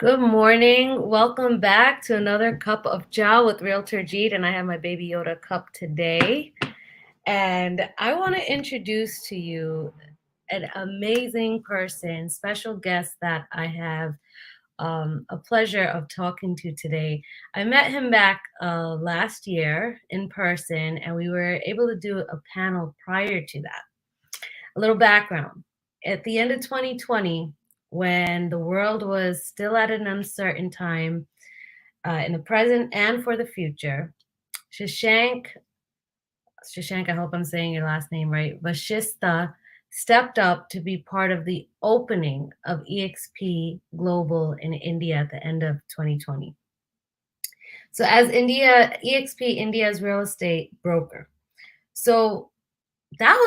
Good morning. Welcome back to another cup of Jow with Realtor Jeet, and I have my Baby Yoda cup today. And I want to introduce to you an amazing person, special guest that I have a pleasure of talking to today. I met him back last year in person, and we were able to do a panel prior to that. A little background. At the end of 2020, when the world was still at an uncertain time in the present and for the future, Shashank, Shashank, I hope I'm saying your last name right, Vashishtha stepped up to be part of the opening of EXP Global in India at the end of 2020. So as EXP India's real estate broker. So that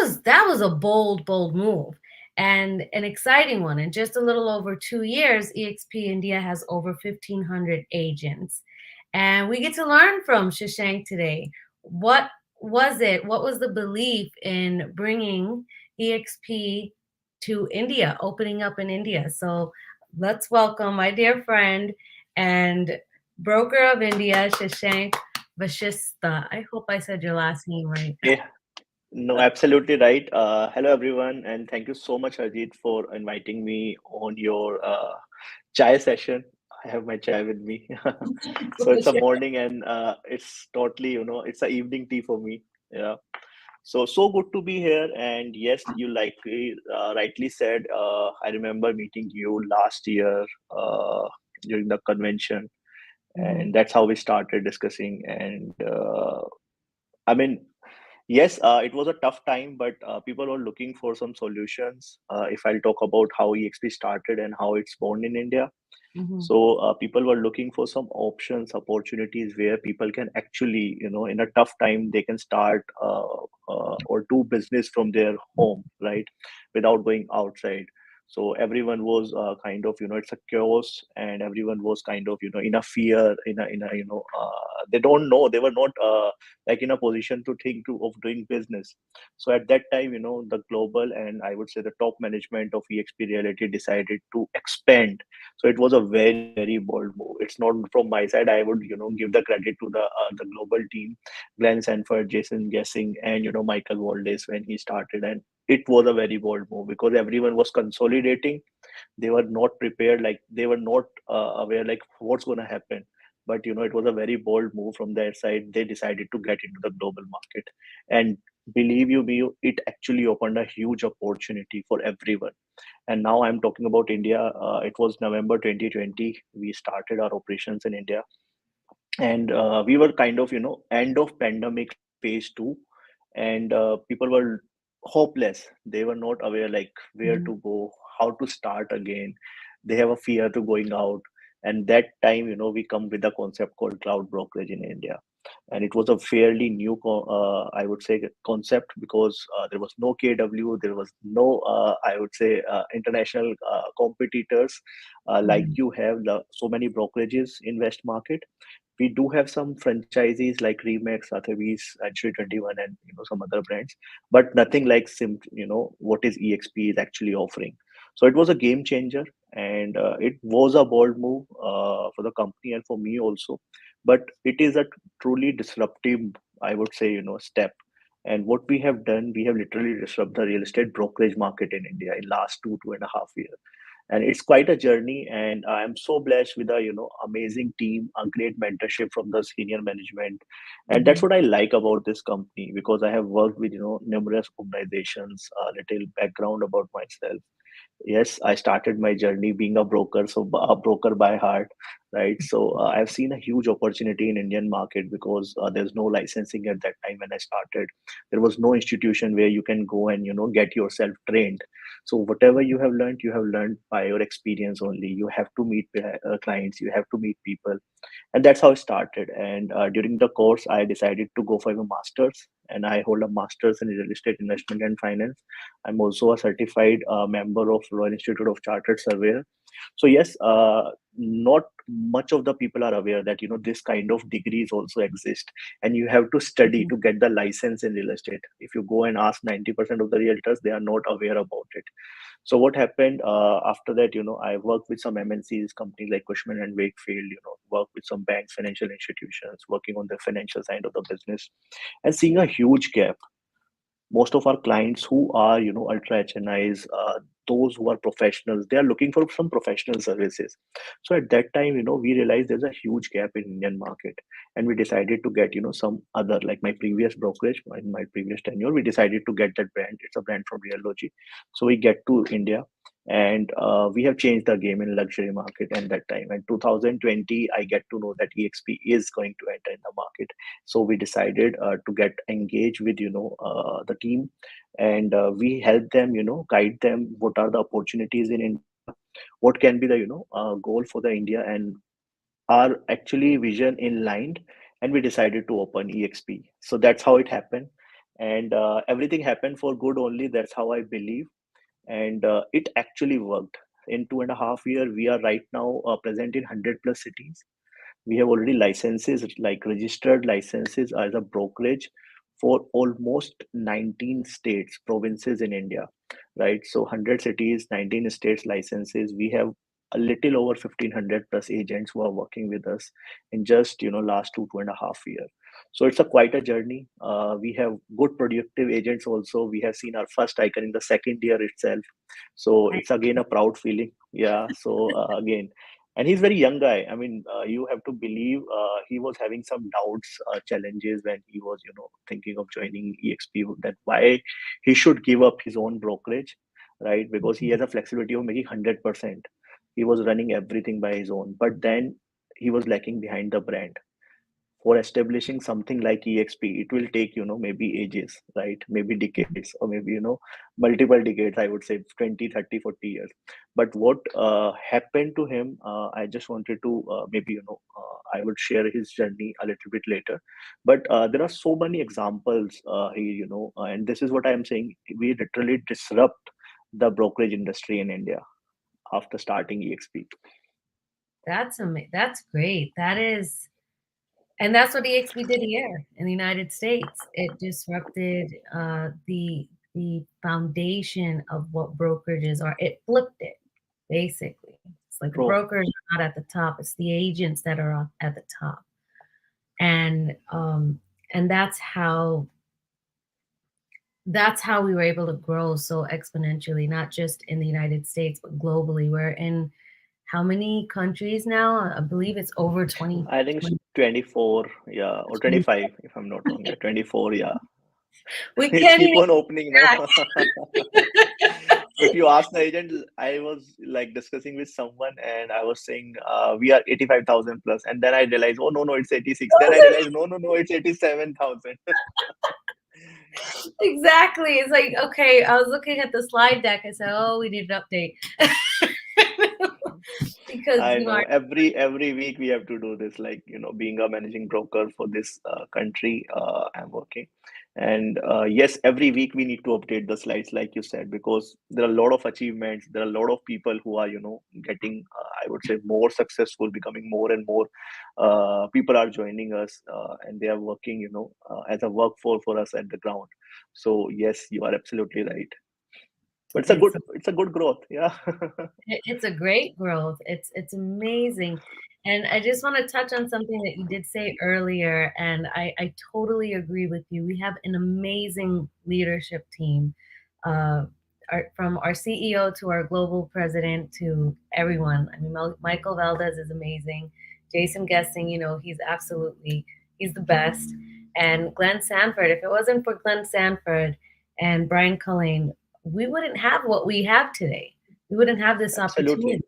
was a bold move and an exciting one. In just a little over 2 years, EXP India has over 1,500 agents. And we get to learn from Shashank today. What was it? What was the belief in bringing EXP to India, opening up in India? So let's welcome my dear friend and broker of India, Shashank Vashishtha. I hope I said your last name right. Yeah, no, absolutely right. Hello, everyone, and thank you so much, Ajit, for inviting me on your chai session. I have my chai with me. So it's a morning, and it's totally, it's a evening tea for me. Yeah. So good to be here. And yes, you likely rightly said. I remember meeting you last year during the convention, Mhm. and that's how we started discussing. And I mean, yes, it was a tough time, but people were looking for some solutions. If I'll talk about how EXP started and how it's born in India. Mhm. So people were looking for some options, opportunities where people can actually, in a tough time, they can start or do business from their home, right, without going outside. So everyone was kind of, it's a chaos, and everyone was kind of, in a fear, they don't know, they were not like in a position to think to of doing business. So at that time, the global and I would say the top management of EXP Reality decided to expand. So it was a very, very bold move. It's not from my side. I would, give the credit to the global team, Glenn Sanford, Jason Gessing, and Michael Waldes when he started. And it was a very bold move because everyone was consolidating. They were not prepared, like they were not aware, like what's going to happen. But it was a very bold move from their side. They decided to get into the global market, and believe you me, it actually opened a huge opportunity for everyone. And now I'm talking about India. It was November 2020. We started our operations in India, and we were kind of, end of pandemic phase two, and people were hopeless. They were not aware like where Mhm. to go, how to start again. They have a fear to going out, and that time, we come with a concept called cloud brokerage in India. And it was a fairly new I would say concept because there was no KW, there was no I would say international competitors like Mhm. you have so many brokerages in West Market. We do have some franchisees like Remax, Athavis, Century 21, and some other brands, but nothing like what is EXP is actually offering. So it was a game changer, and it was a bold move for the company and for me also. But it is a truly disruptive, I would say, step. And what we have done, we have literally disrupted the real estate brokerage market in India in last 2.5 years, and it's quite a journey. And I am so blessed with a amazing team, a great mentorship from the senior management. And that's Mhm. what I like about this company, because I have worked with numerous organizations. A little background about myself: yes, I started my journey being a broker, so a broker by heart, right? So I've seen a huge opportunity in Indian market because there's no licensing at that time when I started. There was no institution where you can go and get yourself trained. So whatever you have learned by your experience only. You have to meet clients, you have to meet people, and that's how it started. And during the course, I decided to go for a master's, and I hold a master's in real estate investment and finance. I'm also a certified member of Royal Institute of Chartered Surveyor. So yes, not much of the people are aware that this kind of degrees also exist, and you have to study Mhm. to get the license in real estate. If you go and ask 90% of the realtors, they are not aware about it. So what happened after that? I worked with some MNCs, companies like Cushman and Wakefield. Worked with some banks, financial institutions, working on the financial side of the business, and seeing a huge gap. Most of our clients who are ultra HNIs, those who are professionals, they are looking for some professional services. So at that time, we realized there's a huge gap in Indian market, and we decided to get some other, like my previous brokerage, in my previous tenure, we decided to get that brand. It's a brand from Realogy. So we get to India, and we have changed the game in luxury market. And that time in 2020, I get to know that EXP is going to enter in the market. So we decided to get engaged with the team, and we help them, guide them what are the opportunities in India, what can be the goal for the India, and our actually vision in line. And we decided to open EXP. So that's how it happened, and everything happened for good only. That's how I believe, and it actually worked. In 2.5 years, we are right now present in 100 plus cities. We have already licenses, like registered licenses as a brokerage for almost 19 states, provinces in India, right? So 100 cities, 19 states licenses. We have a little over 1,500 plus agents who are working with us in just last 2.5 years. So it's a quite a journey. We have good productive agents also. We have seen our first icon in the second year itself. So I it's again a proud feeling. Yeah. So again, and he's very young guy. I mean, you have to believe he was having some doubts, challenges when he was thinking of joining EXP, that why he should give up his own brokerage, right? Because he has a flexibility of making 100%. He was running everything by his own, but then he was lacking behind the brand. For establishing something like EXP, it will take, maybe ages, right? Maybe decades, or maybe, multiple decades, I would say 20, 30, 40 years. But what happened to him, I just wanted to maybe, I would share his journey a little bit later. But there are so many examples here, and this is what I am saying. We literally disrupt the brokerage industry in India after starting EXP. That's great. That is, and that's what EXP did here in the United States. It disrupted the foundation of what brokerages are. It flipped it, basically. It's like the True. brokers are not at the top; it's the agents that are at the top, and um, and that's how we were able to grow so exponentially, not just in the United States but globally. We're in how many countries now? I believe it's over 20, I think it's 20. 24, yeah, or 25, if I'm not wrong. Yeah, 24, yeah. We It's can't keep even on opening, no? track. If you ask the agent, I was like discussing with someone and I was saying we are 85,000 plus. And then I realized, oh, no, no, it's 86. Then I realized, no, no, no, it's 87,000. Exactly. It's like, okay, I was looking at the slide deck. I said, oh, we need an update. Because, I you know, know every week we have to do this, like being a managing broker for this country. I'm working, and yes, every week we need to update the slides, like you said, because there are a lot of achievements. There are a lot of people who are getting, I would say, more successful, becoming more and more. People are joining us, and they are working, as a workforce for us at the ground. So yes, you are absolutely right. But it's it's a good growth. Yeah. it's a great growth. It's amazing. And I just want to touch on something that you did say earlier, and I totally agree with you. We have an amazing leadership team. From our CEO to our global president to everyone. I mean, Michael Valdez is amazing. Jason Guessing, he's the best. And Glenn Sanford, if it wasn't for Glenn Sanford and Brian Cullen, we wouldn't have what we have today. We wouldn't have this opportunity. Absolutely.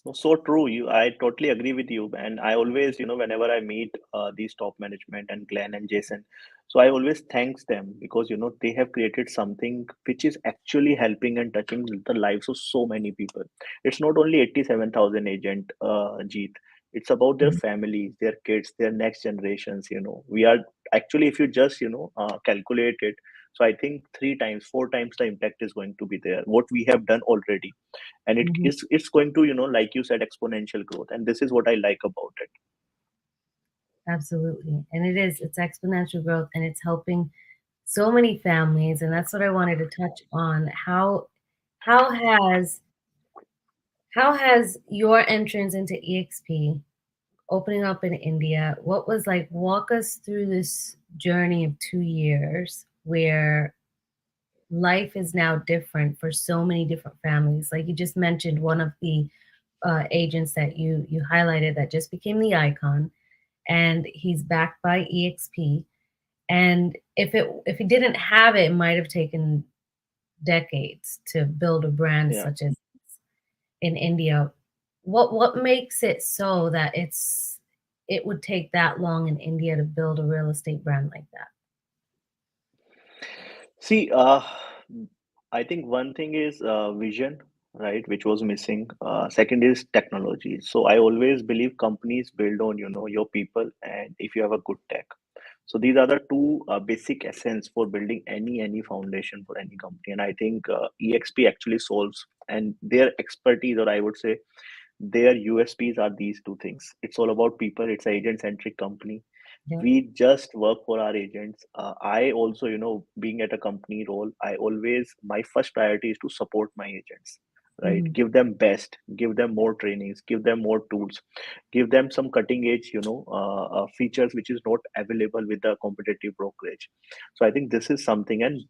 No, so true. I totally agree with you. And I always, whenever I meet these top management and Glenn and Jason, so I always thanks them because, they have created something which is actually helping and touching the lives of so many people. It's not only 87,000 agent, Jeet. It's about their Mhm. families, their kids, their next generations. We are actually, if you just, calculate it, So I think three times, four times the impact is going to be there, what we have done already. And Mhm. it's going to, like you said, exponential growth. And this is what I like about it. Absolutely. And it's exponential growth and it's helping so many families. And that's what I wanted to touch on. How has how has your entrance into EXP opening up in India, what was like, walk us through this journey of 2 years where life is now different for so many different families. Like you just mentioned, one of the agents that you highlighted that just became the icon, and he's backed by EXP. And if he didn't have it, it might have taken decades to build a brand Yeah. such as in India. What makes it so that it would take that long in India to build a real estate brand like that? See, I think one thing is vision, right, which was missing. Second is technology. So I always believe companies build on, your people, and if you have a good tech. So these are the two basic essence for building any foundation for any company. And I think EXP actually solves, and their expertise, or I would say their USPs are these two things. It's all about people. It's an agent centric company. Yeah. We just work for our agents. I also, being at a company role, I always, my first priority is to support my agents, right? Hmm. Give them best, give them more trainings, give them more tools, give them some cutting edge, features which is not available with the competitive brokerage. So I think this is something. And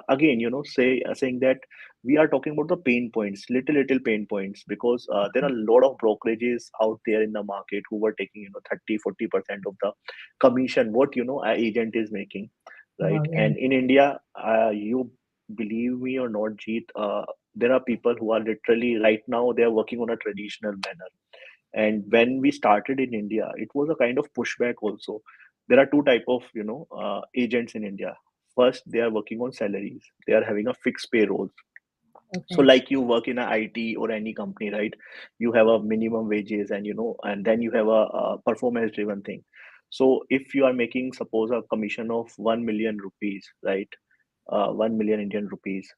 again, saying that we are talking about the pain points, little pain points, because there are a lot of brokerages out there in the market who were taking, 30-40% of the commission what, an agent is making, right? Well, yeah. And in India, you believe me or not, Jeet, there are people who are literally right now they are working on a traditional manner. And when we started in India, it was a kind of pushback also. There are two type of, agents in India. First, they are working on salaries, they are having a fixed payroll. So Okay. like you work in a IT or any company, right? You have a minimum wages, and and then you have a performance driven thing. So if you are making, suppose, a commission of 1 million rupees, right? 1 million Indian rupees,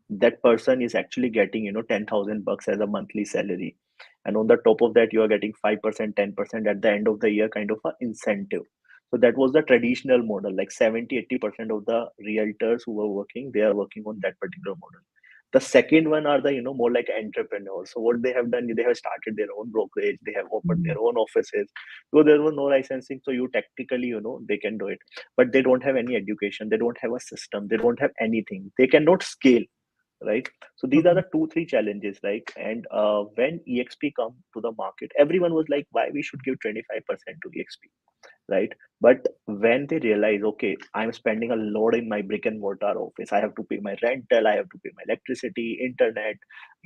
that person is actually getting, 10,000 bucks as a monthly salary. And on the top of that, you are getting 5%, 10% at the end of the year, kind of a incentive. So that was the traditional model. Like 70-80% of the realtors who were working, they are working on that particular model. The second one are the, more like entrepreneurs. So what they have done, they have started their own brokerage, they have opened Hmm. their own offices. So there was no licensing, so you technically, they can do it, but they don't have any education, they don't have a system, they don't have anything, they cannot scale, right? So these are Okay. the two three challenges, right? And when EXP come to the market, everyone was like, why we should give 25% to EXP, right? But when they realize, okay, I'm spending a lot in my brick and mortar office, I have to pay my rental, I have to pay my electricity, internet,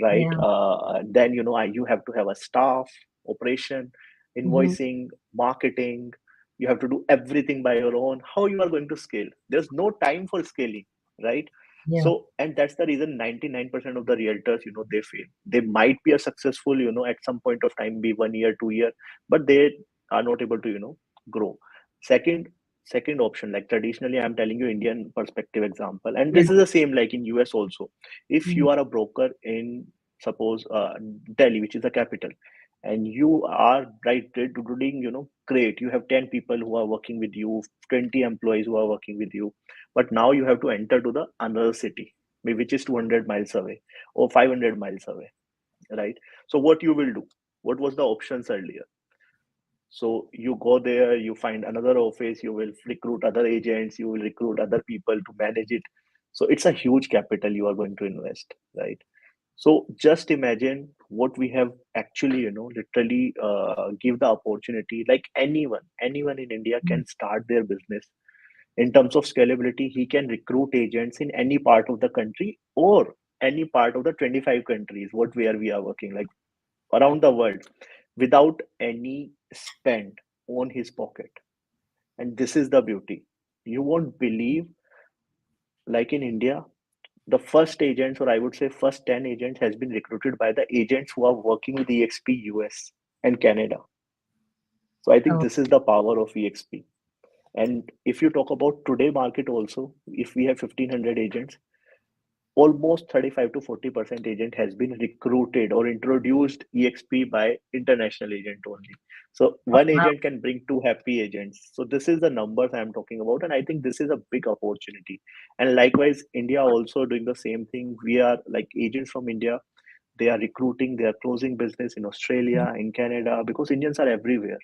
right? Yeah. Then you have to have a staff, operation, Hmm. invoicing, marketing. You have to do everything by your own. How you are going to scale? There's no time for scaling, right? Yeah. So, and that's the reason 99% of the realtors, they fail. They might be a successful, at some point of time, be 1 year, 2 year, but they are not able to, grow. Second option, like traditionally, I'm telling you Indian perspective example, and Yeah. this is the same like in US also. If Mhm. you are a broker in, suppose, Delhi, which is the capital, and you are right doing, great, you have 10 people who are working with you, 20 employees who are working with you, but now you have to enter to the another city, which is 200 miles away or 500 miles away, right? So what you will do? What was the options earlier? So you go there, you find another office, you will recruit other agents, you will recruit other people to manage it. So it's a huge capital you are going to invest, right? So just imagine what we have actually, literally give the opportunity. Like anyone in India can start their business. In terms of scalability, he can recruit agents in any part of the country or any part of the 25 countries, what where we are working. Like around the world without any spend on his pocket. And this is the beauty. You won't believe, like in India, the first agents, or I would say first 10 agents, has been recruited by the agents who are working with EXP US and Canada. So I think Oh, this is the power of EXP. And if you talk about today market also, if we have 1,500 agents, almost 35 to 40% agent has been recruited or introduced exp by international agent only. So Oh, one wow. agent can bring two happy agents. So this is the numbers I'm talking about, and I think this is a big opportunity. And likewise, India also doing the same thing. We are like agents from India, they are recruiting, they are closing business in Australia, in Canada, because Indians are everywhere,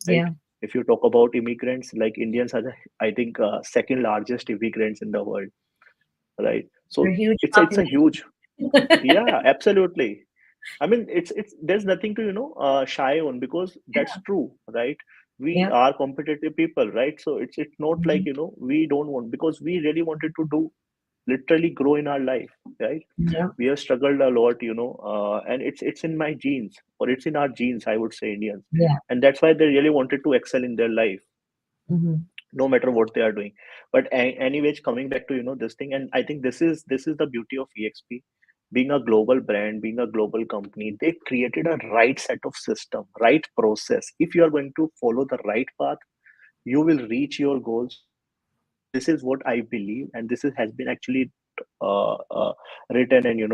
right? Yeah, If you talk about immigrants, like Indians are the, I think, second largest immigrants in the world, right? we're a So huge it's a population. huge, yeah, absolutely. I mean, it's there's nothing to shy on, because that's true, right? We Yeah, are competitive people, right? So it's not like mhm, we don't want, because we really wanted to do literally grow in our life, right? yeah, We have struggled a lot, and it's in my genes, or it's in our genes, I would say, Indians, yeah. and that's why they really wanted to excel in their life, Mhm. no matter what they are doing. But anyways, coming back to this thing, and I think this is the beauty of exp, being a global brand, being a global company. They created a right set of system, right process. If you are going to follow the right path, you will reach your goals. This is what I believe, and has been actually uh, uh, written and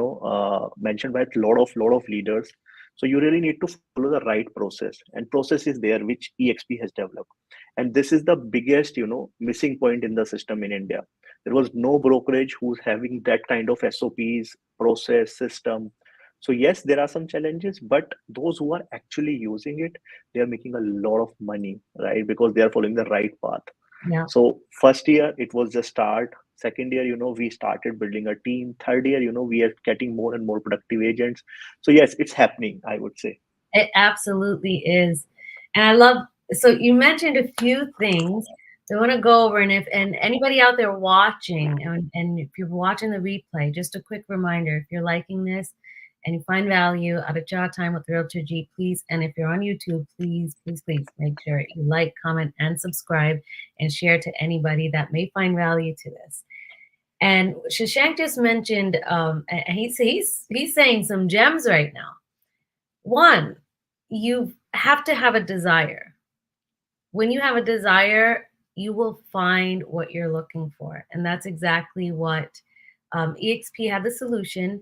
mentioned by a lot of leaders. So you really need to follow the right process, and process is there which exp has developed. And this is the biggest missing point in the system in India. There was no brokerage who's having that kind of sops, process, system. So yes, there are some challenges, but those who are actually using it, they are making a lot of money, right? Because they are following the right path. Yeah. So first year it was just start. Second year, we started building a team. Third year, we are getting more and more productive agents. So yes, it's happening, I would say. It absolutely is. And I love, so you mentioned a few things I want to go over. And if, and anybody out there watching, and if you're watching the replay, just a quick reminder, if you're liking this and you find value out of Jaw Time with Realtor G, please. And if you're on YouTube, please, please, please make sure you like, comment, and subscribe and share to anybody that may find value to this. And Shashank just mentioned, and he's saying some gems right now. One, you have to have a desire. When you have a desire, you will find what you're looking for. And that's exactly what EXP had the solution.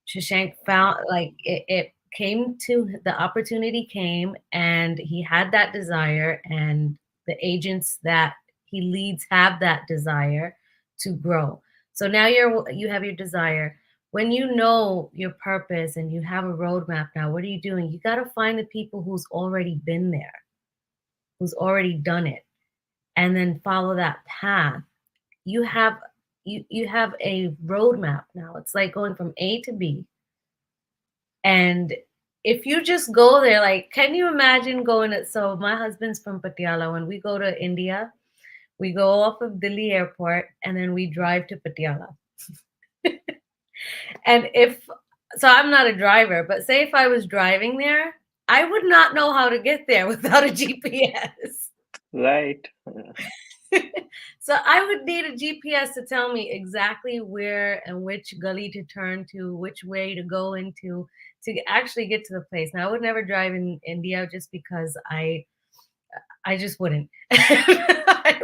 Shashank found, like, it came to, the opportunity came, and he had that desire, and the agents that he leads have that desire to grow. So now you have your desire. When you know your purpose and you have a roadmap, now what are you doing? You got to find the people who's already been there, who's already done it, and then follow that path. You have you have a roadmap now. It's like going from A to B. And if you just go there, like, can you imagine going to, so my husband's from Patiala. When we go to India, we go off of Delhi airport and then we drive to Patiala. And if, so I'm not a driver, but say if I was driving there, I would not know how to get there without a GPS. Right. So I would need a GPS to tell me exactly where and which gully to turn to, which way to go into to actually get to the place. Now I would never drive in India just because I just wouldn't. I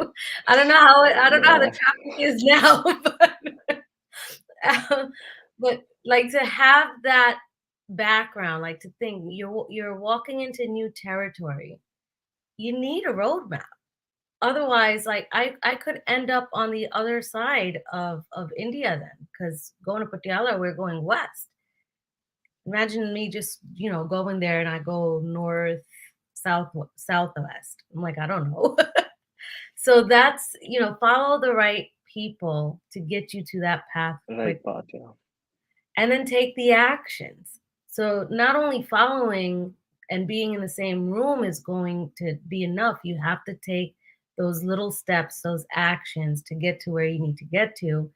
don't know how I don't know how the Yeah. traffic is now, um, but like to have that background, like to think you're walking into new territory. You need a roadmap. Otherwise, like I could end up on the other side of India then, because going to Patiala, we're going west. Imagine me just going there and I go north, south, southwest. I'm like, I don't know. So that's follow the right people to get you to that path Right quick, path, yeah. and then take the actions. So not only following and being in the same room is going to be enough. You have to take those little steps, those actions to get to where you need to get to.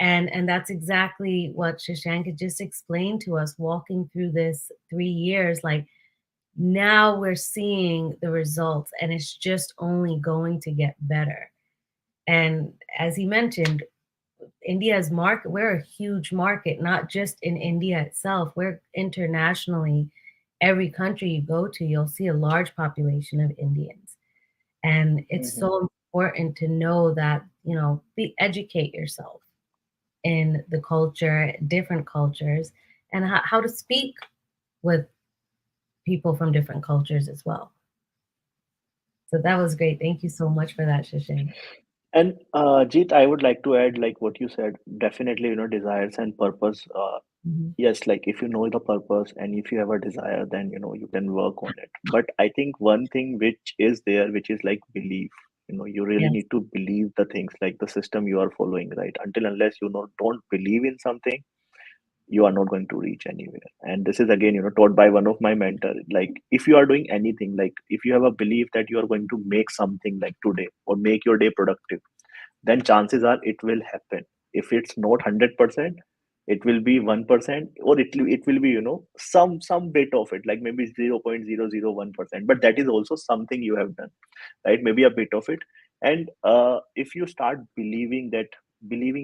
And that's exactly what Shashank had just explained to us, walking through this 3 years. Like, now we're seeing the results, and it's just only going to get better. And as he mentioned, India's market, we're a huge market, not just in India itself. We're internationally, every country you go to, you'll see a large population of Indians. And it's Hmm. so important to know that, be educate yourself in the culture, different cultures, and how to speak with people from different cultures as well. So that was great. Thank you so much for that, Shashank. And Jeet, I would like to add, like what you said, definitely, desires and purpose. Hmm. Yes, like if you know the purpose and if you have a desire, then you can work on it. But I think one thing which is there, which is like belief. You really Yes. need to believe the things, like the system you are following, right? Until unless don't believe in something, you are not going to reach anywhere. And this is again, taught by one of my mentor. Like if you are doing anything, like if you have a belief that you are going to make something like today or make your day productive, then chances are it will happen. If it's not 100%, it will be 1%, or it will be some bit of it, like maybe 0.001%, but that is also something you have done, right? Maybe a bit of it. And if you start believing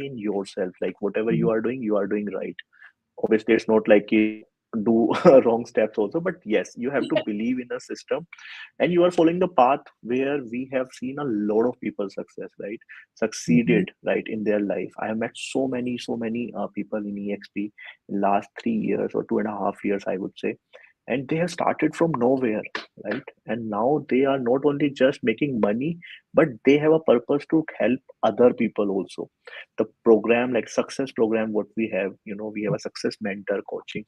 in yourself, like whatever Mhm. you are doing right. Obviously it's not like do wrong steps also, but yes, you have to believe in a system, and you are following the path where we have seen a lot of people Mhm. succeeded, right, in their life. I have met so many people in exp in last 3 years or 2.5 years, I would say. And they have started from nowhere, right? And now they are not only just making money, but they have a purpose to help other people also. The program, like success program, what we have, we have a success mentor coaching.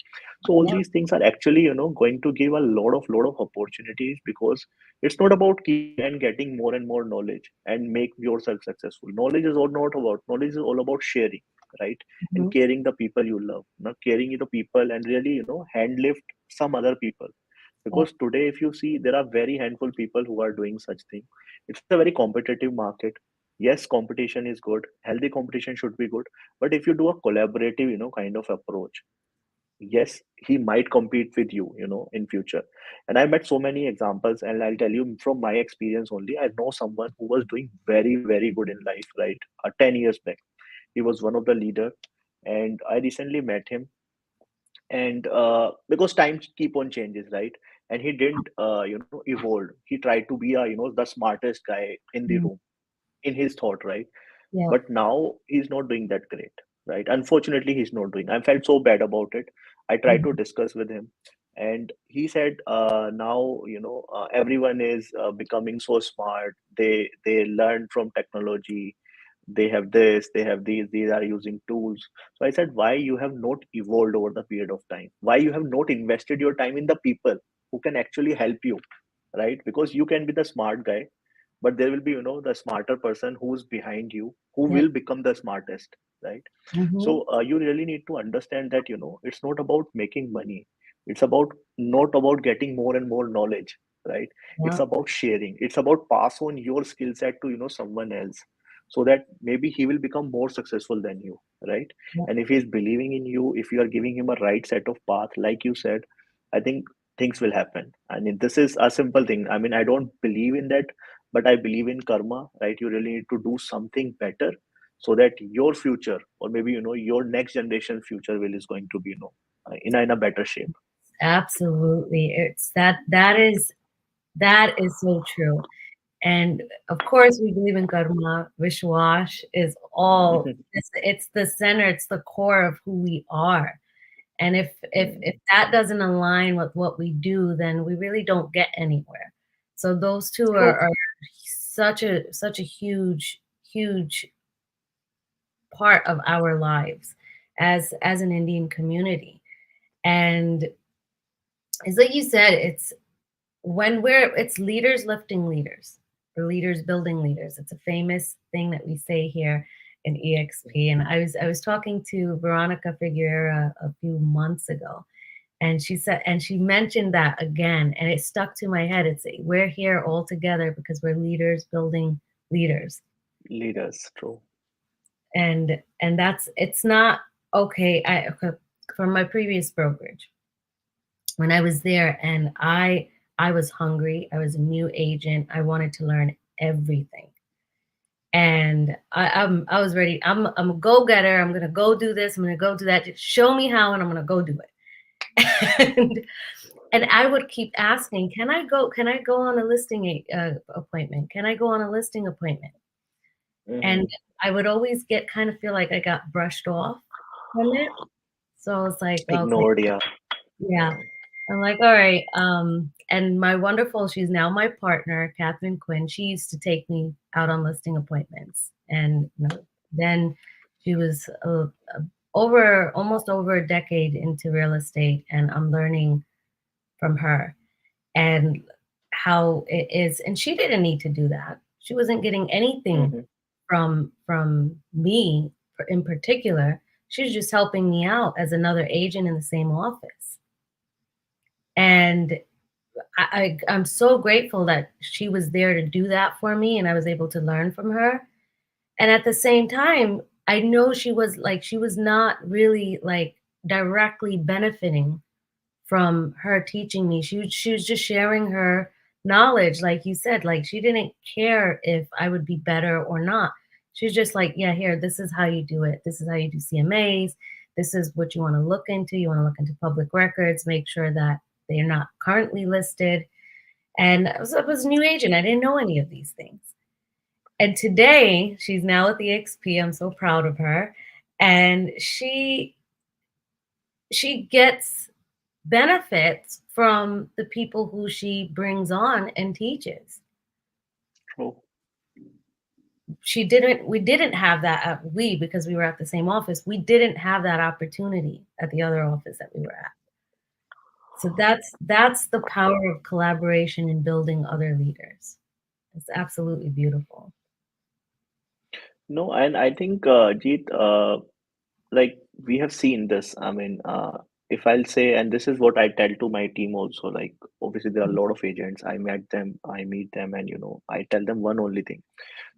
So all Yeah. these things are actually going to give a lot of opportunities, because it's not about keeping and getting more and more knowledge and make yourself successful. Knowledge is all not about knowledge is all about sharing, right? And Mhm. caring the people you love, caring the people, and really hand lift some other people. Yeah. Because today if you see, there are very handful people who are doing such thing. It's a very competitive market. Yes, competition is good, healthy competition should be good. But if you do a collaborative kind of approach, yes, he might compete with you in future. And I met so many examples, and I'll tell you from my experience only. I know someone who was doing very very good in life, right? 10 years back, he was one of the leader. And I recently met him. And because times keep on changes, right? And he didn't evolve. He tried to be the smartest guy in the Mhm. room, in his thought, right? Yeah. But now he's not doing that great, right? Unfortunately, he's not doing. I felt so bad about it. I tried to Mhm. discuss with him, and he said, now everyone is becoming so smart. They learn from technology. They have this, they have these are using tools. So I said, why you have not evolved over the period of time? Why you have not invested your time in the people who can actually help you, right? Because you can be the smart guy, but there will be the smarter person who's behind you, who Yeah. will become the smartest, right? Mhm. So you really need to understand that it's not about making money. It's about not about getting more and more knowledge, right? It's Yeah. about sharing. It's about pass on your skill set to someone else, so that maybe he will become more successful than you, right? Yeah. And if he's believing in you, if you are giving him a right set of path, like you said, I think things will happen. I mean, this is a simple thing. I mean, I don't believe in that, but I believe in karma, right? You really need to do something better, so that your future, or maybe your next generation future will is going to be in a better shape. Absolutely. It's that is so true. And of course, we believe in karma. Vishwash is all. It's the center. It's the core of who we are. And if that doesn't align with what we do, then we really don't get anywhere. So those two are, True. are such a huge part of our lives as an Indian community. And it's like you said, it's leaders lifting leaders, or leaders building leaders. It's a famous thing that we say here in EXP. And I was talking to Veronica Figueroa a few months ago, and she mentioned that again, and it stuck to my head. It's we're here all together because we're leaders building leaders. Leaders, true. And that's it's not okay. From my previous brokerage, when I was there, and I was hungry. I was a new agent. I wanted to learn everything. And I was ready. I'm a go-getter. I'm gonna go do this. I'm gonna go do that. Just show me how, and I'm gonna go do it. And I would keep asking, can I go on a listing appointment? Can I go on a listing appointment? And Mm-hmm. I would always get kind of feel like I got brushed off from it. So I was like, okay, Ignored, yeah. yeah. I'm like, all right. And my wonderful, she's now my partner, Catherine Quinn. She used to take me out on listing appointments, and then she was over almost over a decade into real estate, and I'm learning from her and how it is. And she didn't need to do that. She wasn't getting anything Mm-hmm. from me in particular. She was just helping me out as another agent in the same office. And I'm so grateful that she was there to do that for me and I was able to learn from her. And at the same time, I know she was not really like directly benefiting from her teaching me. She was just sharing her knowledge, like you said. Like she didn't care if I would be better or not. She was just like, yeah, here, this is how you do it. This is how you do CMAs. This is what you want to look into. You want to look into public records, make sure that they're not currently listed. And I was a new agent. I didn't know any of these things. And today, she's now at the XP. I'm so proud of her. And she gets benefits from the people who she brings on and teaches. True. We didn't have that we because we were at the same office. We didn't have that opportunity at the other office that we were at. So that's the power of collaboration and building other leaders. It's absolutely beautiful. No, and I think, Jeet, like we have seen this. I mean, if I'll say, and this is what I tell to my team also, like obviously there are a lot of agents. I met them, I meet them, and I tell them one only thing.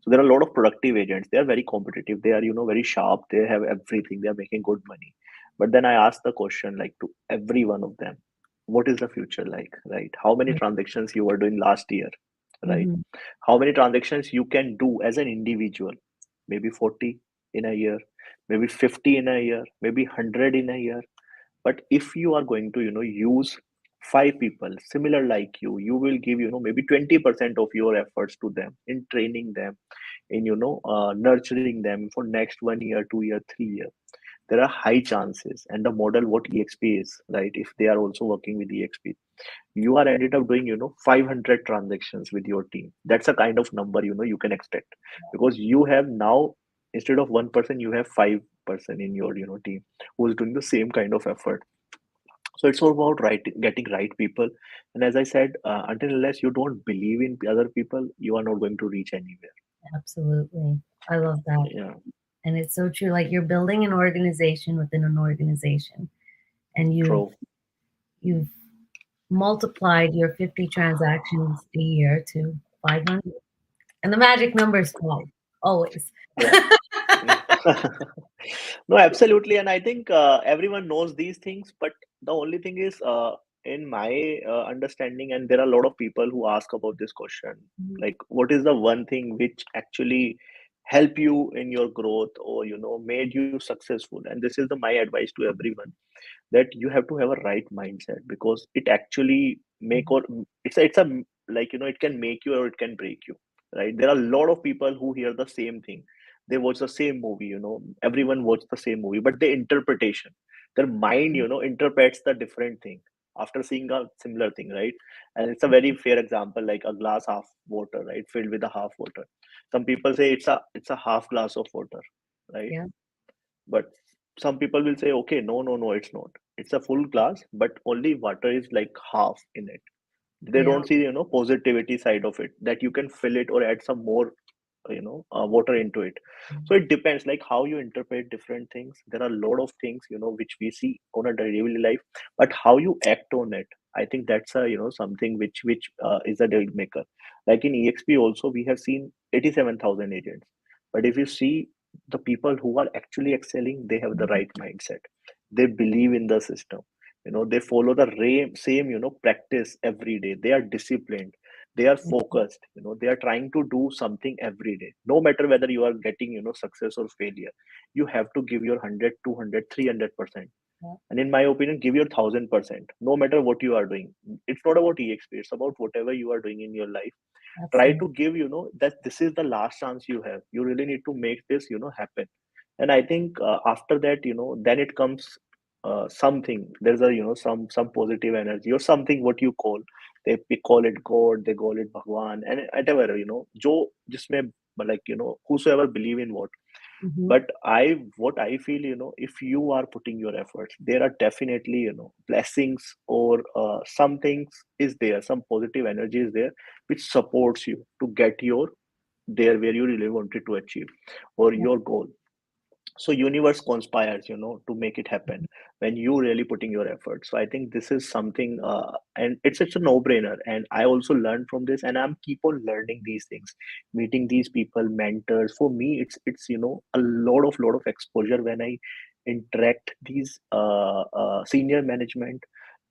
So there are a lot of productive agents. They are very competitive. They are, very sharp. They have everything. They are making good money. But then I ask the question, like to every one of them, what is the future like, right? How many transactions you were doing last year, right? Mm-hmm. How many transactions you can do as an individual? Maybe 40 in a year, maybe 50 in a year, maybe 100 in a year. But if you are going to, use five people similar like you will give, maybe 20% of your efforts to them in training them, in nurturing them for next 1 year, 2 year, 3 year. There are high chances, and the model what EXP is, right? If they are also working with EXP, you are ended up doing 500 transactions with your team. That's a kind of number you can expect, because you have now, instead of one person, you have 5 person in your team who is doing the same kind of effort. So it's all about getting right people. And as I said, until unless you don't believe in other people, you are not going to reach anywhere. Absolutely. I love that. Yeah. And it's so true. Like you're building an organization within an organization and True. you've multiplied your 50 transactions a year to 500. And the magic number is 12, always. Yeah. No, absolutely. And I think everyone knows these things, but the only thing is, in my understanding, and there are a lot of people who ask about this question, Mhm. like, what is the one thing which actually help you in your growth, or, made you successful? And this is my advice to everyone, that you have to have a right mindset, because it actually make, or it's a, like, it can make you or it can break you, right? There are a lot of people who hear the same thing. They watch the same movie, everyone watch the same movie, but the interpretation, their mind, interprets the different thing after seeing a similar thing, right? And it's a very fair example, like a glass half water, right, filled with a half water. Some people say it's a half glass of water, right? Yeah. But some people will say, okay, no, no, no, it's not. It's a full glass, but only water is like half in it. They Yeah. don't see, positivity side of it, that you can fill it or add some more, water into it. So it depends, like how you interpret different things. There are a lot of things, which we see on a daily life, but how you act on it, I think that's a, something which is a deal maker. Like in EXP also, we have seen 87,000 agents, but if you see the people who are actually excelling, they have the Mhm. right mindset. They believe in the system. They follow the same, practice every day. They are disciplined. They are focused. They are trying to do something every day. No matter whether you are getting, success or failure, you have to give your 100, 200, 300%. Yeah, And in my opinion, give your 1000%, no matter what you are doing. It's not about EXP, it's about whatever you are doing in your life. Try absolutely. to give, that this is the last chance you have. You really need to make this, happen. And I think after that, then it comes something. There's a, some positive energy or something, what you call. They call it God, they call it Bhagwan, and whatever, jo jisme, like, whosoever believe in what. Hmm. But what I feel, if you are putting your efforts, there are definitely, blessings, or some things is there, some positive energy is there, which supports you to get your there where you really wanted to achieve, or Yeah. your goal. So universe conspires, to make it happen when you really putting your effort. So I think this is something, and it's such a no brainer, and I also learned from this, and I'm keep on learning these things, meeting these people, mentors. For me, it's a lot of exposure when I interact these senior management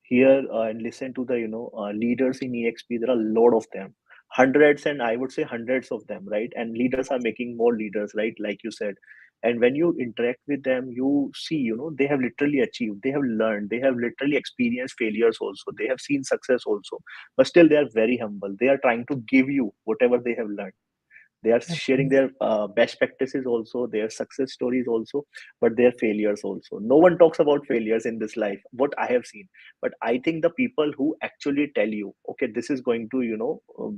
here, and listen to the leaders in EXP. There are a lot of them, hundreds, and I would say hundreds of them, right? And leaders are making more leaders, right, like you said. And when you interact with them, you see, they have literally achieved, they have learned, they have literally experienced failures also, they have seen success also, but still they are very humble. They are trying to give you whatever they have learned. They are sharing Absolutely. their best practices also, their success stories also, but their failures also. No one talks about failures in this life, what I have seen. But I think the people who actually tell you, okay, this is going to,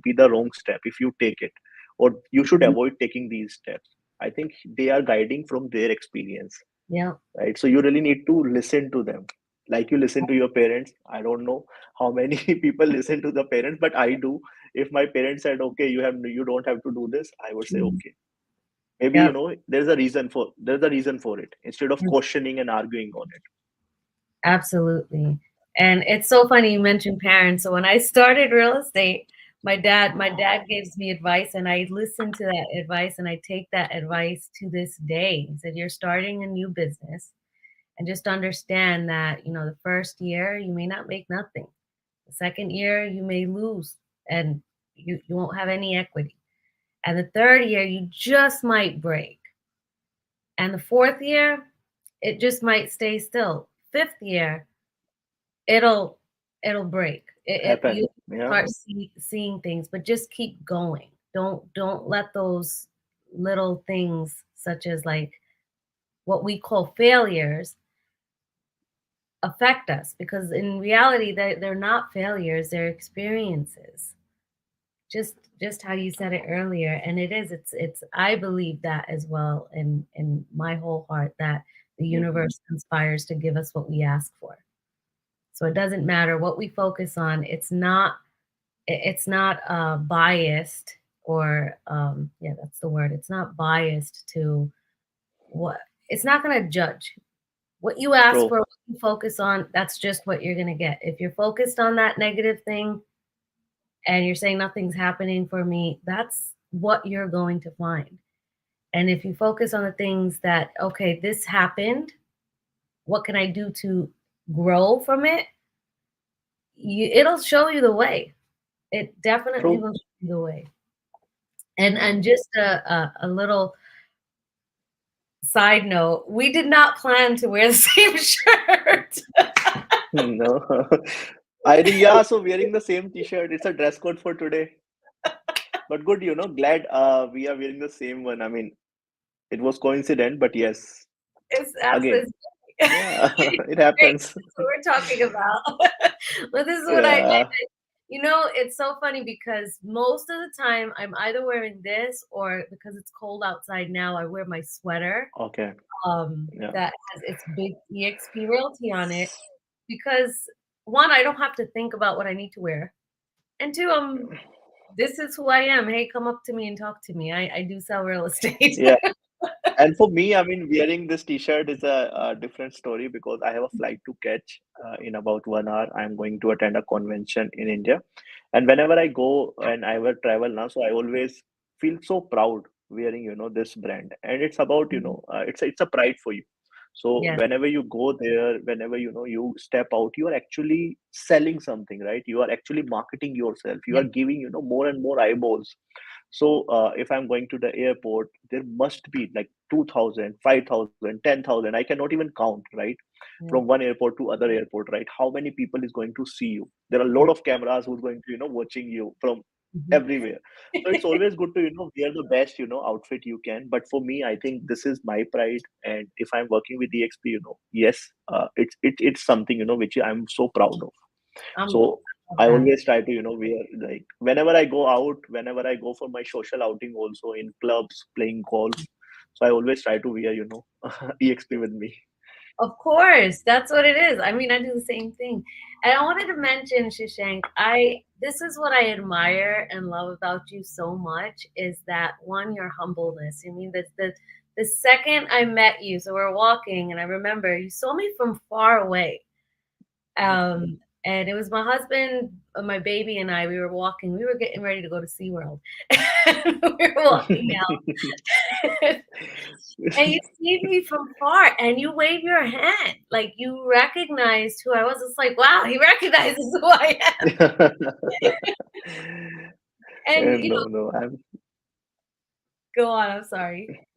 be the wrong step if you take it, or you should Mhm. avoid taking these steps, I think they are guiding from their experience, Yeah. right? So you really need to listen to them, like you listen to your parents. I don't know how many people listen to the parents, but I do. If my parents said, okay, you don't have to do this, I would say Mhm. okay. Maybe, Yep. there's a reason for it, instead of Mm. questioning and arguing on it. Absolutely. And it's so funny you mentioned parents. So when I started real estate, my dad gives me advice and I listen to that advice and I take that advice to this day. He said, "You're starting a new business and just understand that, the first year you may not make nothing. The second year you may lose and you won't have any equity. And the third year you just might break. And the fourth year, it just might stay still. Fifth year, it'll it'll break. You Happen. Yeah. start seeing things, but just keep going. Don't let those little things such as like what we call failures affect us because in reality they're not failures, they're experiences. Just how you said it earlier, and it's I believe that as well in my whole heart that the Hmm. universe conspires to give us what we ask for. So it doesn't matter what we focus on. It's not biased or yeah, that's the word. It's not biased to what it's not going to judge. What you ask True. for, what you focus on, that's just what you're going to get. If you're focused on that negative thing and you're saying nothing's happening for me, that's what you're going to find. And if you focus on the things that, okay, this happened, what can I do to grow from it? It'll show you the way. It definitely True. will show you the way. And Mm. just a little side note, we did not plan to wear the same shirt. No. I think, yeah, so wearing the same t-shirt, it's a dress code for today. But good, glad we are wearing the same one. I mean, it was coincident, but yes, It's that's again, it's yeah, it great. happens. That's what we're talking about. But this is what Yeah. it's so funny because most of the time I'm either wearing this or because it's cold outside now, I wear my sweater Okay. Yeah. that has its big EXP Realty on it because one, I don't have to think about what I need to wear. And two, this is who I am. Hey, come up to me and talk to me. I do sell real estate. Yeah. And for me, I mean, wearing this t-shirt is a different story because I have a flight to catch in about 1 hour. I'm going to attend a convention in India. And whenever I go and I will travel now, so I always feel so proud wearing, this brand. And it's about, it's a pride for you. So Yes, whenever you go there, whenever, you step out, you are actually selling something, right? You are actually marketing yourself. You are yes, giving, more and more eyeballs. So if I'm going to the airport, there must be like 2,000, 5,000, 10,000. I cannot even count, right? From Yeah. one airport to other airport, right? How many people is going to see you? There are a Yeah. lot of cameras who's going to, watching you from Mhm. everywhere. So it's always good to, wear the best, outfit you can. But for me, I think this is my pride. And if I'm working with EXP, yes, it's something, which I'm so proud of. I'm So love I that. always try to, wear, like, whenever I go out, whenever I go for my social outing, also in clubs, playing golf. So I always try to wear, EXP with me. Of course, that's what it is. I mean, I do the same thing. And I wanted to mention, Shashank, I this is what I admire and love about you so much is that one, your humbleness. I mean, the second I met you, so we're walking, and I remember you saw me from far away. And it was my husband, my baby, and I. We were walking. We were getting ready to go to SeaWorld. We were walking out. And you see me from far and you wave your hand. Like you recognized who I was. It's like, wow, he recognizes who I am. And No, no, I'm go on, I'm sorry.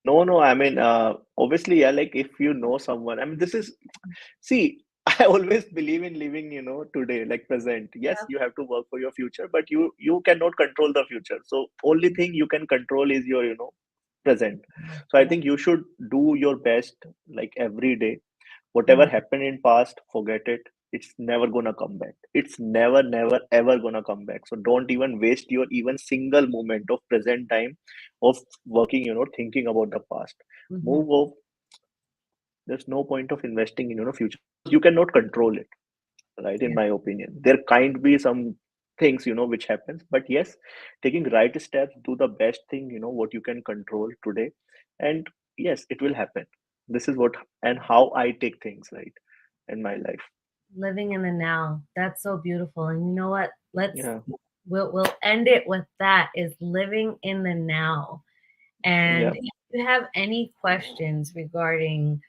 no, no. I mean, obviously, yeah. Like, if you know someone, I mean, this is. See, I always believe in living, today, like present. Yes, Yeah. you have to work for your future, but you cannot control the future. So only thing you can control is your, present. So I Yeah. think you should do your best, like every day. Whatever Yeah. happened in past, forget it. It's never gonna come back. It's never, never, ever gonna come back. So don't even waste your even single moment of present time of working, thinking about the past. Mhm. Move off. There's no point of investing in, future because you cannot control it, right? In Yeah. my opinion, there can't be some things, which happens, but yes, taking right steps, do the best thing, what you can control today, and yes, it will happen. This is what and how I take things, right, in my life. Living in the now. That's so beautiful. And you know what? Yeah, We'll end it with that is living in the now. And yeah. if you have any questions regarding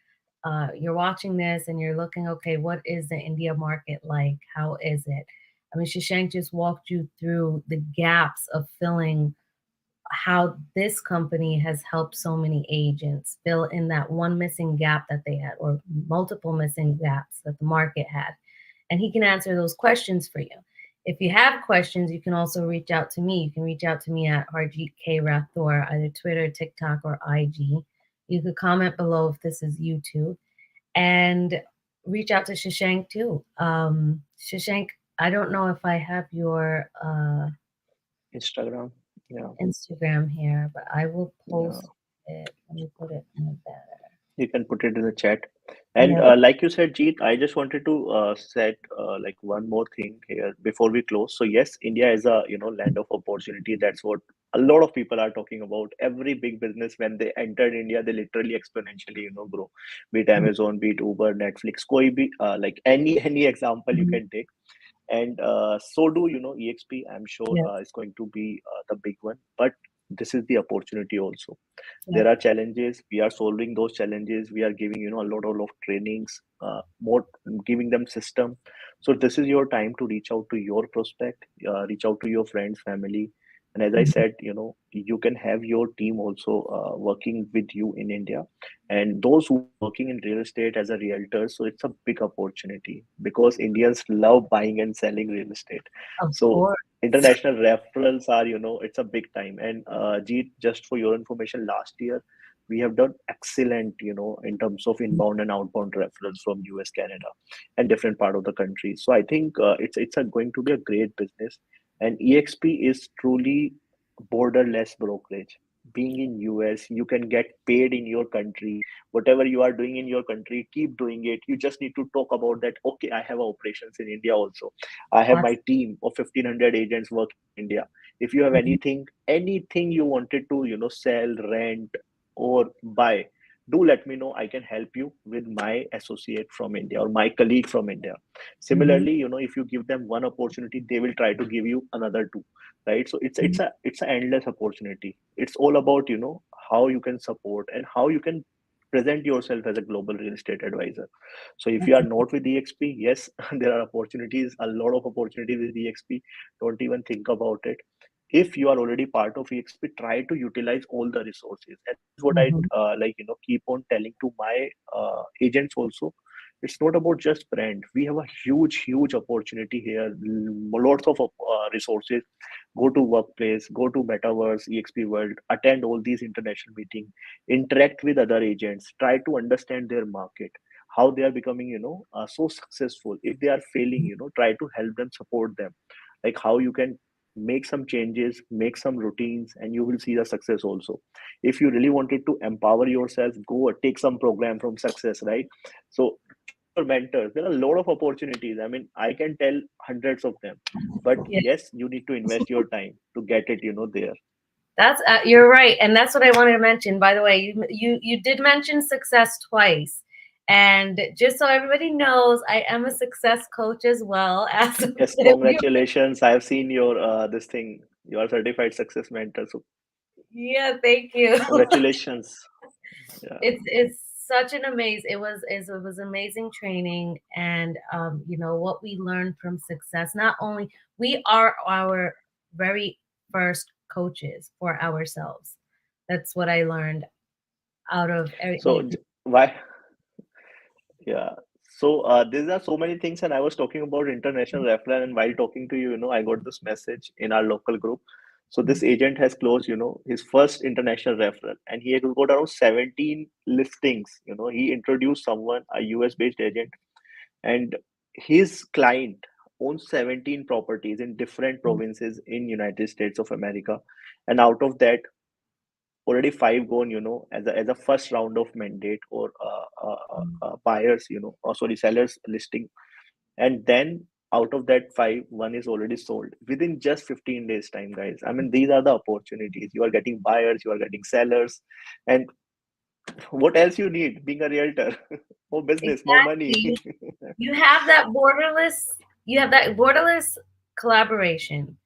you're watching this and you're looking, okay, what is the India market like? How is it? I mean, Shashank just walked you through the gaps of filling how this company has helped so many agents fill in that one missing gap that they had, or multiple missing gaps that the market had. And he can answer those questions for you. If you have questions, you can also reach out to me. You can reach out to me at Harjeet K. Rathore, either Twitter, TikTok, or IG. You could comment below if this is YouTube and reach out to Shashank too. Shashank, I don't know if I have your Instagram. Yeah, Instagram here, but I will yeah. post it. Let me put it in the better. You can put it in the chat. And Yep. like you said, Jeet, I just wanted to set like one more thing here before we close. So yes, India is a land of opportunity. That's what a lot of people are talking about. Every big business when they entered India, they literally exponentially grow. Be it Amazon, be it Uber, Netflix, koi bhi, like any example you Mhm. can take. And so do EXP. I'm sure Yep. is going to be the big one, but this is the opportunity also. There Yep. are challenges, we are solving those challenges, we are giving a lot of trainings, more giving them system. So this is your time to reach out to your prospect, reach out to your friends, family. And as I Mhm. said, you can have your team also working with you in India, and those who are working in real estate as a realtor. So it's a big opportunity because Indians love buying and selling real estate. Of So course. international referrals are, it's a big time. And Jeet, just for your information, last year we have done excellent, in terms of inbound and outbound referrals from US, Canada, and different part of the country. So I think going to be a great business. And EXP is truly borderless brokerage. Being in US, you can get paid in your country. Whatever you are doing in your country, keep doing it. You just need to talk about that. Okay, I have operations in India also. I have my team of 1,500 agents working in India. If you have Mhm. anything you wanted to, sell, rent, or buy, do let me know. I can help you with my associate from India or my colleague from India. Mhm. Similarly, if you give them one opportunity, they will try to give you another two, right? So Mhm. it's an endless opportunity. It's all about how you can support and how you can present yourself as a global real estate advisor. So if you That's are not with EXP, yes, there are opportunities, a lot of opportunities with EXP. Don't even think about it. if you are already part of EXP, try to utilize all the resources. And this is what I Mhm. keep on telling to my agents also. It's not about just brand. We have a huge opportunity here. Lots of resources. Go to workplace, go to metaverse, EXP world, attend all these international meetings, interact with other agents, try to understand their market, how they are becoming, so successful. If they are failing, try to help them, support them, like how you can make some changes, make some routines, and you will see the success also. If you really wanted to empower yourself, go or take some program from success, right? So choose your mentors. There are a lot of opportunities. I mean, I can tell hundreds of them, but Yeah. yes, you need to invest your time to get it, there. That's you're right, and that's what I wanted to mention. By the way, you did mention success twice, and just so everybody knows, I am a success coach as well. As Yes, if you, congratulations. I have seen your this thing. You are certified success mentor. So yeah, thank you. congratulations. Yeah. It's such an it was amazing training, and what we learned from success. Not only we are our very first coaches for ourselves. That's what I learned out of So why? Yeah. So these are so many things, and I was talking about international referral, and while talking to you, I got this message in our local group. So this agent has closed, his first international referral, and he had got around 17 listings. He introduced someone, a US based agent, and his client owns 17 properties in different provinces in United States of America, and out of that, already five gone, as a first round of mandate or buyers, or sorry, sellers listing. And then out of that five, one is already sold within just 15 days time, guys. I mean, these are the opportunities. You are getting buyers, you are getting sellers. And what else you need being a realtor? More business, more money. Exactly. You have that borderless collaboration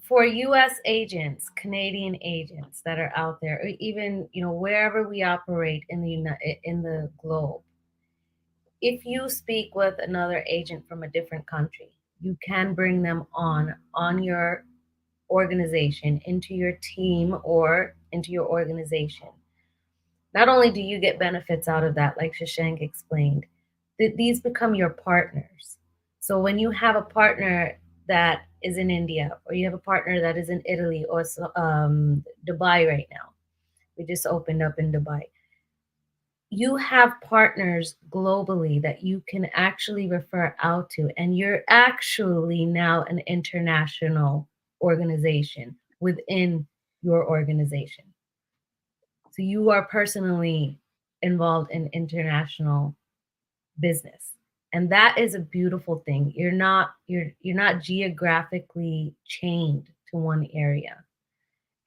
for US agents, Canadian agents that are out there, or even wherever we operate in in the globe. If you speak with another agent from a different country, you can bring them on your organization, into your team, or into your organization. Not only do you get benefits out of that, like Shashank explained, these become your partners. So when you have a partner that is in India, or you have a partner that is in Italy, or Dubai right now, we just opened up in Dubai. You have partners globally that you can actually refer out to, and you're actually now an international organization within your organization. So you are personally involved in international business. And that is a beautiful thing. You're not geographically chained to one area.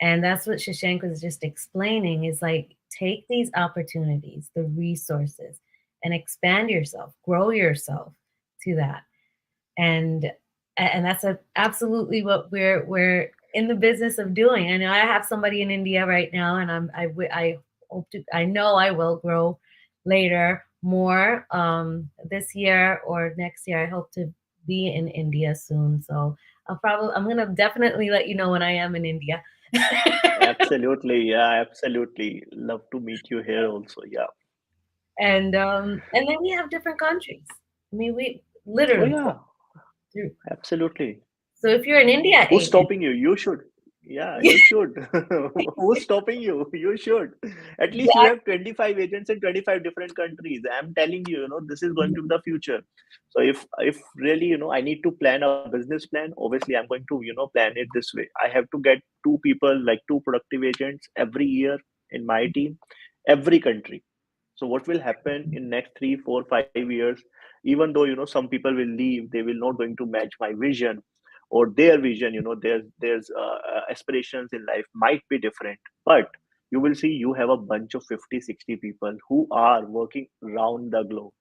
And that's what Shashank was just explaining is like take these opportunities, the resources, and expand yourself, grow yourself to that. And that's absolutely what we're in the business of doing. I know I have somebody in India right now, and I hope to, I know I will grow later more this year or next year. I hope to be in India soon. So I'm gonna definitely let you know when I am in India. Absolutely. Yeah, absolutely. Love to meet you here also. Yeah. And then we have different countries. I mean, we Oh, literally yeah, through. absolutely. So if you're an India Who's agent, stopping you? You should. Yeah, you should. Who's stopping you? You should. At least you have 25 agents in 25 different countries. I'm telling you, this is going to be the future. So if really, I need to plan a business plan, obviously I'm going to, plan it this way. I have to get two people, like two productive agents every year in my team, every country. So what will happen in next 3 4 5 years, even though some people will leave, they will not going to match my vision or their vision. There's aspirations in life might be different, but you will see you have a bunch of 50 60 people who are working round the globe,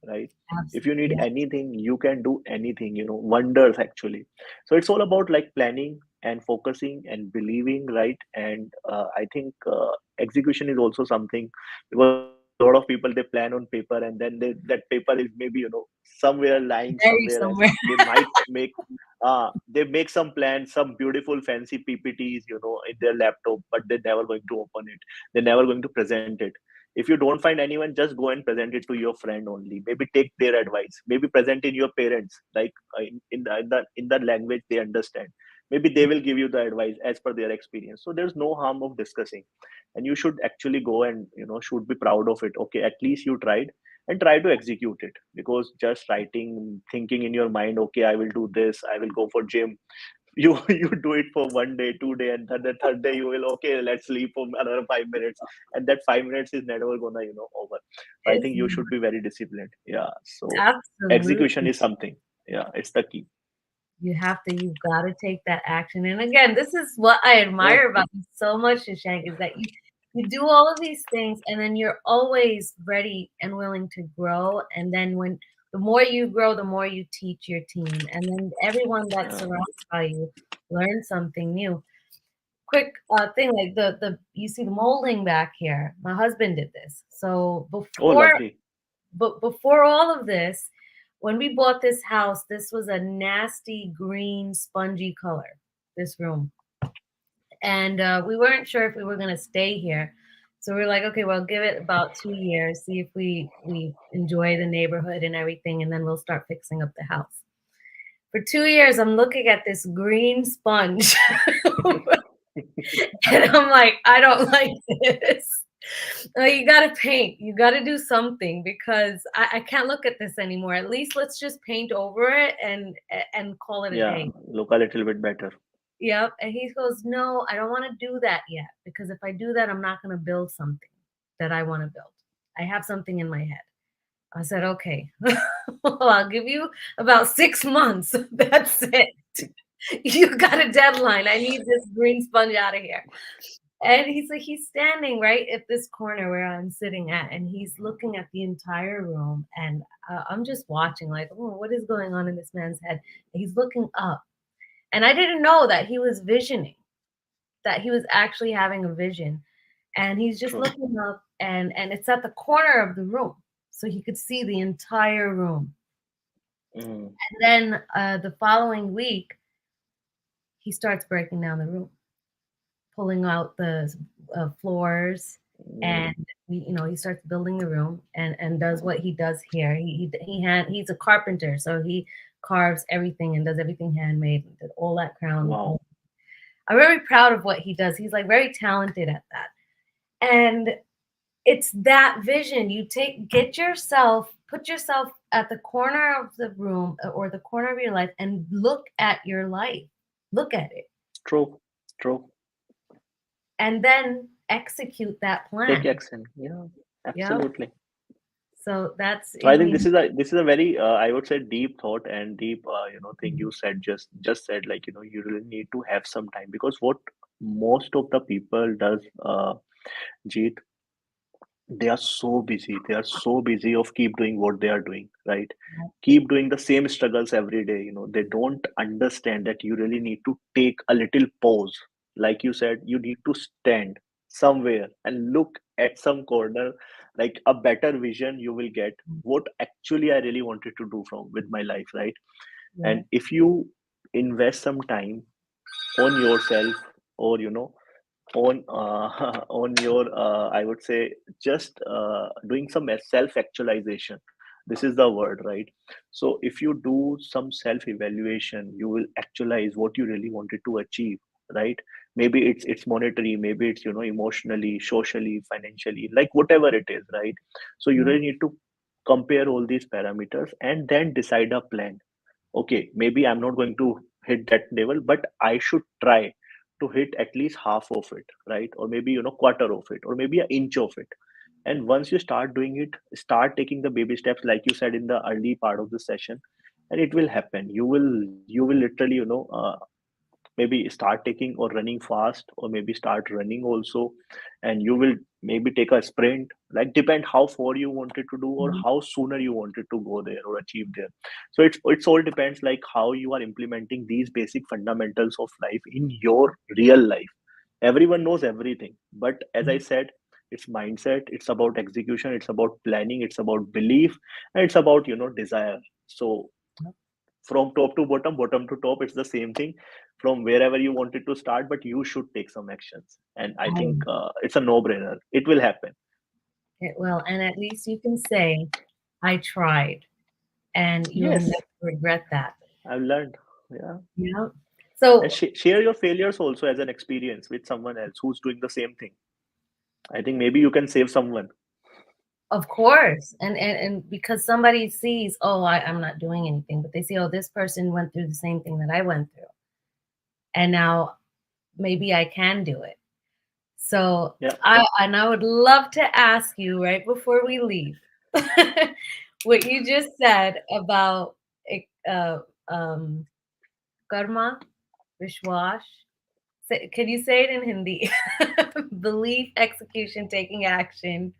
right? If you need absolutely, anything, you can do anything, wonders actually. So it's all about like planning and focusing and believing, right? And I think execution is also something, because a lot of people, they plan on paper, and then that paper is maybe somewhere lying very somewhere, and somewhere. they might make They make some plans, some beautiful fancy PPTs, in their laptop, but they're never going to open it. They're never going to present it. If you don't find anyone, just go and present it to your friend only. Maybe take their advice. Maybe present in your parents, like in the language they understand. Maybe they will give you the advice as per their experience. So there's no harm of discussing, and you should actually go and should be proud of it. Okay, at least you tried, and try to execute it, because just writing, thinking in your mind, okay, I will do this, I will go for gym, you do it for 1 day, 2 day, and then the third day you will, okay, let's sleep for another 5 minutes, and that 5 minutes is never gonna over. I It's think you should be very disciplined. Yeah, so execution absolutely. is something. Yeah, it's the key. You've got to take that action. And again, this is what I Yeah, admire about you so much, Shashank, is that you do all of these things and then you're always ready and willing to grow. And then when the more you grow, the more you teach your team. And then everyone that yeah. surrounds by you learns something new. Quick thing, like the you see the molding back here. My husband did this. So Oh, lovely. before all of this, when we bought this house, this was a nasty green, spongy color, this room. And we weren't sure if we were going to stay here. So we are like, okay, well, give it about 2 years, see if we enjoy the neighborhood and everything, and then we'll start fixing up the house. For 2 years, I'm looking at this green sponge, and I'm like, I don't like this. You gotta paint. You gotta do something because I can't look at this anymore. At least let's just paint over it and call it a Yeah, day. look a little bit better. Yep. And he goes, no, I don't want to do that yet because if I do that, I'm not gonna build something that I want to build. I have something in my head. I said, okay, well, I'll give you about 6 months. That's it. You got a deadline. I need this green sponge out of here. And he's standing right at this corner where I'm sitting at, and he's looking at the entire room. And I'm just watching, like, oh, what is going on in this man's head? And he's looking up, and I didn't know that he was visioning, that he was actually having a vision. And he's just True. looking up, and it's at the corner of the room, so he could see the entire room. Mm. And then the following week, he starts breaking down the room, pulling out the floors, Mm. and he starts building the room and does what he does here. He's a carpenter, so he carves everything and does everything handmade, did all that crown. Wow. I'm very proud of what he does. He's like very talented at that. And it's that vision. Put yourself at the corner of the room or the corner of your life and look at your life. Look at it. True. True. And then execute that Take plan. action. Yeah, Yep. absolutely. So that's, So I I think mean, this is a very I would say deep thought and deep thing you said, just said, like you really need to have some time, because what most of the people does, Jeet, they are so busy of keep doing what they are doing, right? Keep doing the same struggles every day. They don't understand that you really need to take a little pause. Like you said, you need to stand somewhere and look at some corner, like a better vision you will get, what actually I really wanted to do from with my life, right? yeah, And if you invest some time on yourself, or on on your I would say, just doing some self actualization. This is the word, right? So if you do some self evaluation, you will actualize what you really wanted to achieve, right? Maybe it's monetary, maybe it's emotionally, socially, financially, like whatever it is, right? So you yeah, really need to compare all these parameters and then decide a plan. Okay, maybe I'm not going to hit that level, but I should try to hit at least half of it, right? Or maybe quarter of it, or maybe an inch of it. And once you start doing it, start taking the baby steps, like you said in the early part of the session, and it will happen. You will literally maybe start taking or running fast, or maybe start running also, and you will maybe take a sprint, like depend how far you wanted to do, or mhm, how sooner you wanted to go there or achieve there. So it's all depends, like how you are implementing these basic fundamentals of life in your real life. Everyone knows everything, but as I mhm, said, it's mindset, it's about execution, it's about planning, it's about belief, and it's about desire. So yep. From top to bottom, bottom to top, it's the same thing. From wherever you wanted to start, but you should take some actions. And I think I, it's a no-brainer. It will happen. it will, and at least you can say, "I tried," and you'll Yes, never regret that. I've learned. Yeah. You know. And So share your failures also as an experience with someone else who's doing the same thing. I think maybe you can save someone. of course, and because somebody sees, oh, I'm not doing anything, but they see, oh, this person went through the same thing that I went through, and now maybe I can do it. So Yeah. I would love to ask you right before we leave, what you just said about uh, um, karma, vishwas. Can you say it in Hindi? Belief, execution, taking action.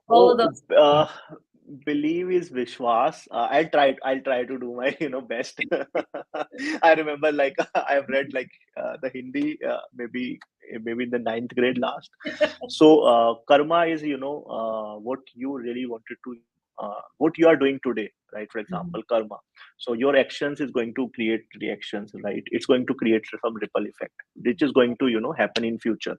All of Oh, those things. believe is Vishwas. I'll try to do my best. I remember like I've read like the Hindi maybe in the ninth grade last. So karma is what you really wanted to what you are doing today, right? For Mhm, example, karma. So your actions is going to create reactions, right? It's going to create some ripple effect, which is going to happen in future.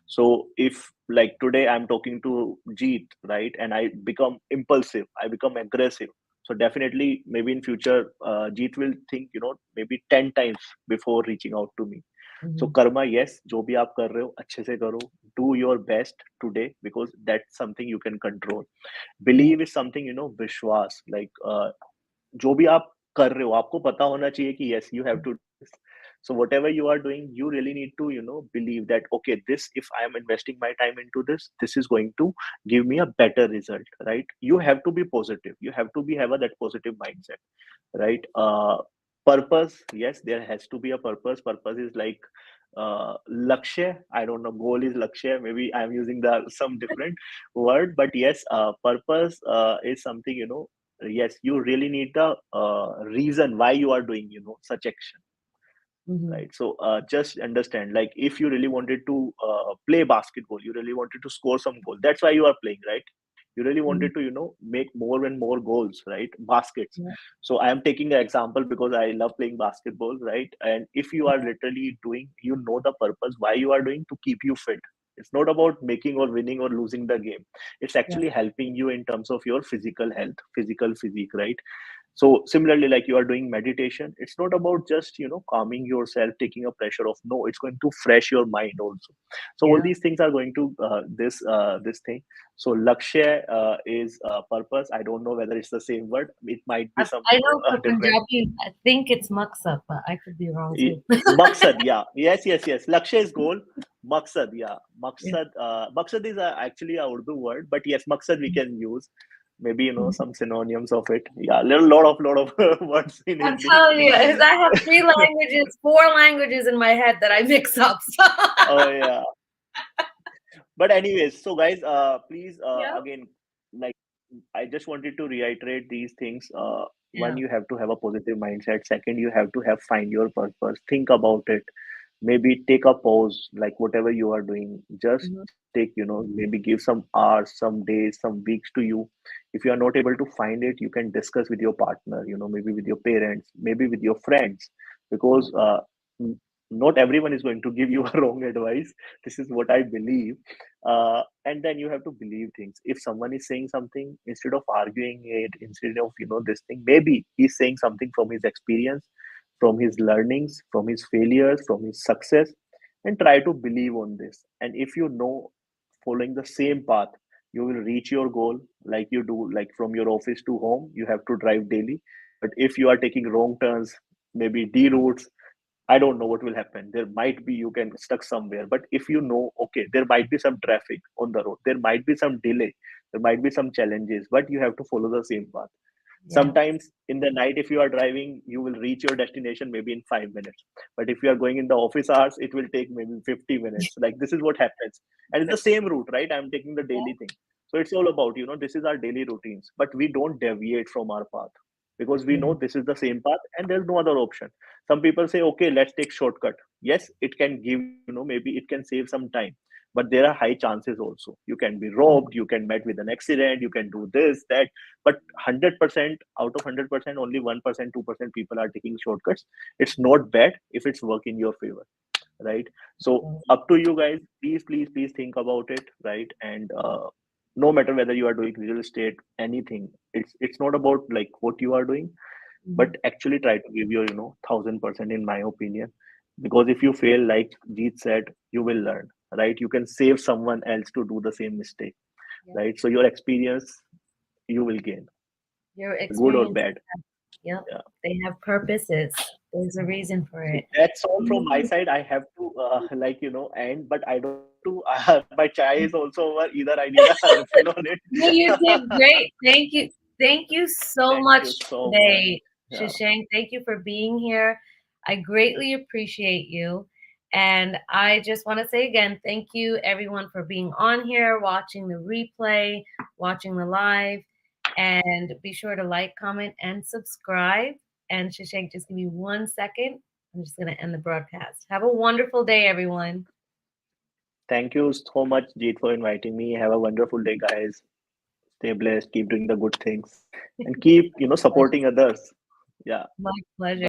So if like today I'm talking to Jeet, right, and I become impulsive, I become aggressive. So definitely, maybe in future, Jeet will think, maybe 10 times before reaching out to me. So mhm. karma, yes, जो भी आप कर रहे हो अच्छे से करो. Do your best today because that's something you can control. Yeah. Believe is something विश्वास like जो भी आप कर रहे हो आपको पता होना चाहिए कि yes you have to do this. So whatever you are doing you really need to believe that okay, this if I am investing my time into this is going to give me a better result, right? You have to be positive, you have to be have a that positive mindset, right? Purpose, yes, there has to be a purpose is like lakshya. I don't know, goal is lakshya, maybe I'm using the some different word, but yes, purpose is something yes, you really need the reason why you are doing such action, Mhm. right? So just understand, like if you really wanted to play basketball, you really wanted to score some goal, that's why you are playing, right? You really Mhm. wanted to make more and more goals, right? Baskets. Yeah. So I am taking an example because I love playing basketball, right? And if you are literally doing, the purpose why you are doing, to keep you fit. It's not about making or winning or losing the game. It's Yeah. actually helping you in terms of your physical health, physical physique, right? So similarly, like you are doing meditation, it's not about just calming yourself, taking a pressure off. No, it's going to fresh your mind also. So all Yeah. these things are going to this thing. So lakshya is purpose. I don't know whether it's the same word. It might be some I know for different. Punjabi, I think it's maksad, but I could be wrong too. Maksad, yeah, yes. Lakshya is goal. Maksad, yeah, Yeah. maksad is actually a Urdu word, but yes, maksad we can use. Maybe Mhm. some synonyms of it. Yeah, lot of words in I'm Hindi. telling you, is I have three languages, four languages in my head that I mix up. So. Oh yeah. But anyways, so guys, please Yep. again, like I just wanted to reiterate these things. One, Yeah. you have to have a positive mindset. Second, you have to have find your purpose. Think about it. Maybe take a pause, like whatever you are doing. Just Mhm. take, maybe give some hours, some days, some weeks to you. If you are not able to find it, you can discuss with your partner. Maybe with your parents, maybe with your friends, Yeah. because not everyone is going to give you a wrong advice. This is what I believe. And then you have to believe things. If someone is saying something, instead of arguing it, instead of this thing, maybe he's saying something from his experience, from his learnings, from his failures, from his success, and try to believe on this. And if following the same path, you will reach your goal. Like you do, like from your office to home, you have to drive daily. But if you are taking wrong turns, maybe D routes, I don't know what will happen. There might be, you can stuck somewhere. But if okay, there might be some traffic on the road, there might be some delay, there might be some challenges, but you have to follow the same path. Yeah. Sometimes in the night, if you are driving, you will reach your destination maybe in 5 minutes. But if you are going in the office hours, it will take maybe 50 minutes. Like this is what happens. And it's the same route, right? I'm taking the Yeah. daily thing. So it's all about, this is our daily routines, but we don't deviate from our path because we Yeah. know this is the same path and there's no other option. Some people say, okay, let's take shortcut. Yes, it can give, maybe it can save some time. but there are high chances also. You can be robbed, you can met with an accident, you can do this, that. But 100% out of 100%, only 1%, 2% people are taking shortcuts. It's not bad if it's work in your favor, right? So up to you guys. Please, please, please think about it, right? And no matter whether you are doing real estate, anything, it's not about like what you are doing, Mhm. but actually try to give your 1000% in my opinion. Because if you fail, like Jeet said, you will learn, right? You can save someone else to do the same mistake, Yeah. right? So your experience you will gain, Your good or experience. bad. Yep. Yeah. They have purposes. There's a reason for So it. that's all from my side. I have to end, but I don't want to. My chai is also over. Either I need a refill on it. No, you did great. Thank you. Thank you so Thank much you so much. today, Yeah. Shashank. Thank you for being here. I greatly appreciate you. And I just want to say again, thank you everyone for being on here, watching the replay, watching the live. And be sure to like, comment, and subscribe. And Shashank, just give me 1 second. I'm just going to end the broadcast. Have a wonderful day, everyone. Thank you so much, Jeet, for inviting me. Have a wonderful day, guys. Stay blessed. Keep doing the good things, and keep Pleasure. supporting others. Yeah. My pleasure.